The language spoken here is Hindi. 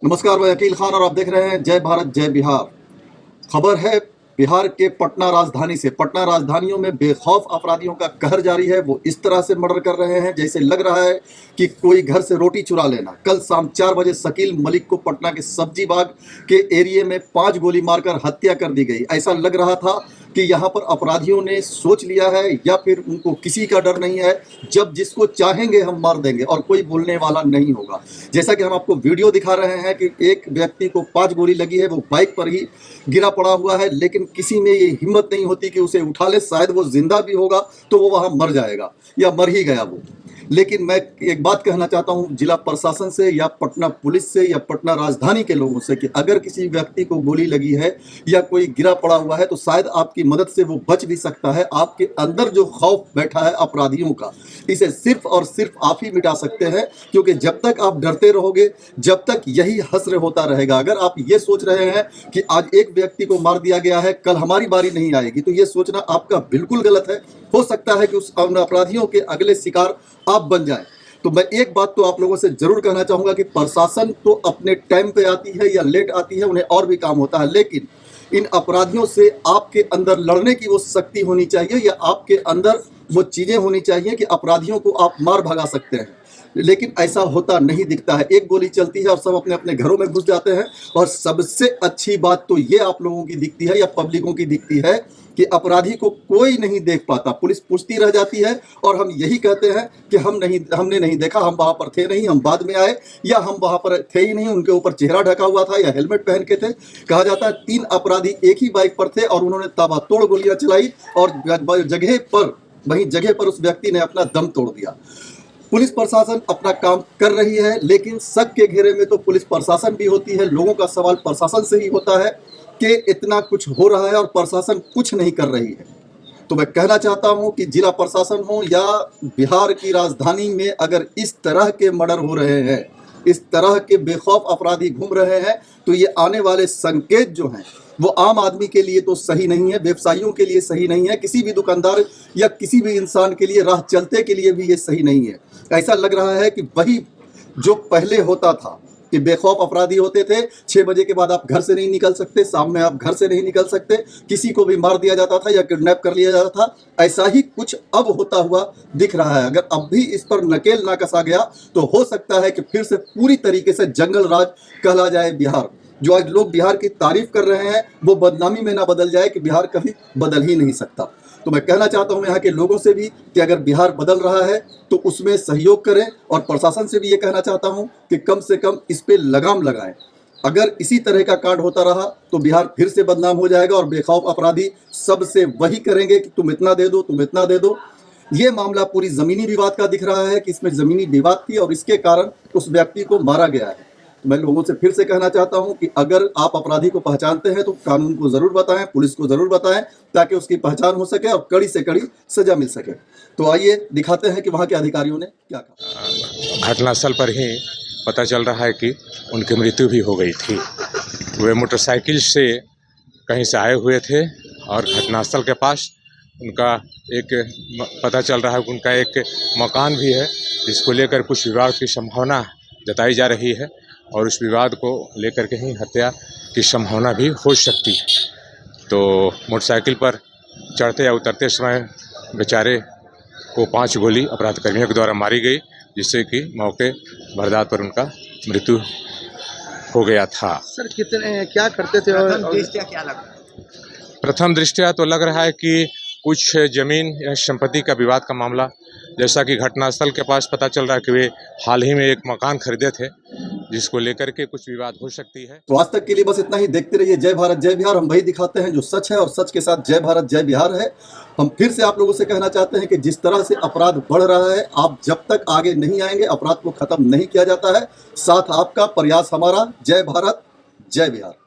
नमस्कार, मैं अकील खान और आप देख रहे हैं जय भारत जय बिहार। खबर है बिहार के पटना राजधानी से। पटना राजधानियों में बेखौफ अपराधियों का कहर जारी है। वो इस तरह से मर्डर कर रहे हैं जैसे लग रहा है कि कोई घर से रोटी चुरा लेना। कल शाम 4 बजे शकील मलिक को पटना के सब्जी बाग के एरिया में 5 गोली मारकर हत्या कर दी गई। ऐसा लग रहा था कि यहाँ पर अपराधियों ने सोच लिया है या फिर उनको किसी का डर नहीं है, जब जिसको चाहेंगे हम मार देंगे और कोई बोलने वाला नहीं होगा। जैसा कि हम आपको वीडियो दिखा रहे हैं कि एक व्यक्ति को 5 गोली लगी है, वो बाइक पर ही गिरा पड़ा हुआ है, लेकिन किसी में ये हिम्मत नहीं होती कि उसे उठा ले। शायद वो जिंदा भी होगा तो वो वहाँ मर जाएगा या मर ही गया वो। लेकिन मैं एक बात कहना चाहता हूं जिला प्रशासन से या पटना पुलिस से या पटना राजधानी के लोगों से कि अगर किसी व्यक्ति को गोली लगी है या कोई गिरा पड़ा हुआ है तो शायद आपकी मदद से वो बच भी सकता है। आपके अंदर जो खौफ बैठा है अपराधियों का, इसे सिर्फ और सिर्फ आप ही मिटा सकते हैं, क्योंकि जब तक आप डरते रहोगे, जब तक यही हश्र होता रहेगा। अगर आप ये सोच रहे हैं कि आज एक व्यक्ति को मार दिया गया है, कल हमारी बारी नहीं आएगी, तो ये सोचना आपका बिल्कुल गलत है। हो सकता है कि उस अपराधियों के अगले शिकार आप बन जाएं। तो मैं एक बात तो आप लोगों से जरूर कहना चाहूंगा कि प्रशासन तो अपने टाइम पे आती है या लेट आती है, उन्हें और भी काम होता है, लेकिन इन अपराधियों से आपके अंदर लड़ने की वो शक्ति होनी चाहिए या आपके अंदर वो चीजें होनी चाहिए कि अपराधियों को आप मार भगा सकते हैं। लेकिन ऐसा होता नहीं दिखता है। एक गोली चलती है और सब अपने अपने घरों में घुस जाते हैं। और सबसे अच्छी बात तो ये आप लोगों की दिखती है या पब्लिकों की दिखती है कि अपराधी को कोई नहीं देख पाता। पुलिस पूछती रह जाती है और हम यही कहते हैं कि हमने नहीं देखा, हम वहां पर थे नहीं, हम बाद में आए, या हम वहां पर थे ही नहीं, उनके ऊपर चेहरा ढका हुआ था या हेलमेट पहन के थे। कहा जाता है 3 अपराधी एक ही बाइक पर थे और उन्होंने ताबड़तोड़ गोलियां चलाई और वहीं जगह पर उस व्यक्ति ने अपना दम तोड़ दिया। पुलिस प्रशासन अपना काम कर रही है, लेकिन शक के घेरे में तो पुलिस प्रशासन भी होती है। लोगों का सवाल प्रशासन से ही होता है कि इतना कुछ हो रहा है और प्रशासन कुछ नहीं कर रही है। तो मैं कहना चाहता हूं कि जिला प्रशासन हो या बिहार की राजधानी में अगर इस तरह के मर्डर हो रहे हैं, इस तरह के बेखौफ अपराधी घूम रहे हैं, तो ये आने वाले संकेत जो हैं वो आम आदमी के लिए तो सही नहीं है, व्यवसायियों के लिए सही नहीं है, किसी भी दुकानदार या किसी भी इंसान के लिए, राह चलते के लिए भी ये सही नहीं है। ऐसा लग रहा है कि वही जो पहले होता था कि बेखौफ अपराधी होते थे, 6 बजे के बाद आप घर से नहीं निकल सकते, शाम में आप घर से नहीं निकल सकते, किसी को भी मार दिया जाता था या किडनैप कर लिया जाता था। ऐसा ही कुछ अब होता हुआ दिख रहा है। अगर अब भी इस पर नकेल ना कसा गया तो हो सकता है कि फिर से पूरी तरीके से जंगल राज कहला जाए बिहार। जो आज लोग बिहार की तारीफ कर रहे हैं वो बदनामी में ना बदल जाए कि बिहार कभी बदल ही नहीं सकता। तो मैं कहना चाहता हूं यहाँ के लोगों से भी कि अगर बिहार बदल रहा है तो उसमें सहयोग करें, और प्रशासन से भी ये कहना चाहता हूं कि कम से कम इस पे लगाम लगाएं। अगर इसी तरह का कांड होता रहा तो बिहार फिर से बदनाम हो जाएगा और बेखौफ अपराधी सबसे वही करेंगे कि तुम इतना दे दो, तुम इतना दे दो। ये मामला पूरी जमीनी विवाद का दिख रहा है कि इसमें जमीनी विवाद थी और इसके कारण उस व्यक्ति को मारा गया है। मैं लोगों से फिर से कहना चाहता हूं कि अगर आप अपराधी को पहचानते हैं तो कानून को जरूर बताएं, पुलिस को जरूर बताएं, ताकि उसकी पहचान हो सके और कड़ी से कड़ी सजा मिल सके। तो आइए दिखाते हैं कि वहां के अधिकारियों ने क्या कहा। घटनास्थल पर ही पता चल रहा है कि उनकी मृत्यु भी हो गई थी। वे मोटरसाइकिल से कहीं से आए हुए थे और घटनास्थल के पास उनका एक पता चल रहा है कि उनका एक मकान भी है, जिसको लेकर कुछ विवाद की संभावना जताई जा रही है और उस विवाद को लेकर के ही हत्या की संभावना भी हो सकती है। तो मोटरसाइकिल पर चढ़ते या उतरते समय बेचारे को 5 गोली अपराधकर्मियों के द्वारा मारी गई, जिससे कि मौके वारदात पर उनका मृत्यु हो गया था। सर क्या करते थे और क्या लगा? प्रथम दृष्टया तो लग रहा है कि कुछ जमीन या संपत्ति का विवाद का मामला, जैसा कि घटनास्थल के पास पता चल रहा है कि वे हाल ही में एक मकान खरीदे थे, जिसको लेकर के कुछ विवाद हो सकती है। तो आज तक के लिए बस इतना ही। देखते रहिए जय भारत जय बिहार। हम वही दिखाते हैं जो सच है और सच के साथ जय भारत जय बिहार है। हम फिर से आप लोगों से कहना चाहते हैं कि जिस तरह से अपराध बढ़ रहा है, आप जब तक आगे नहीं आएंगे अपराध को खत्म नहीं किया जाता है। साथ आपका, प्रयास हमारा। जय भारत जय बिहार।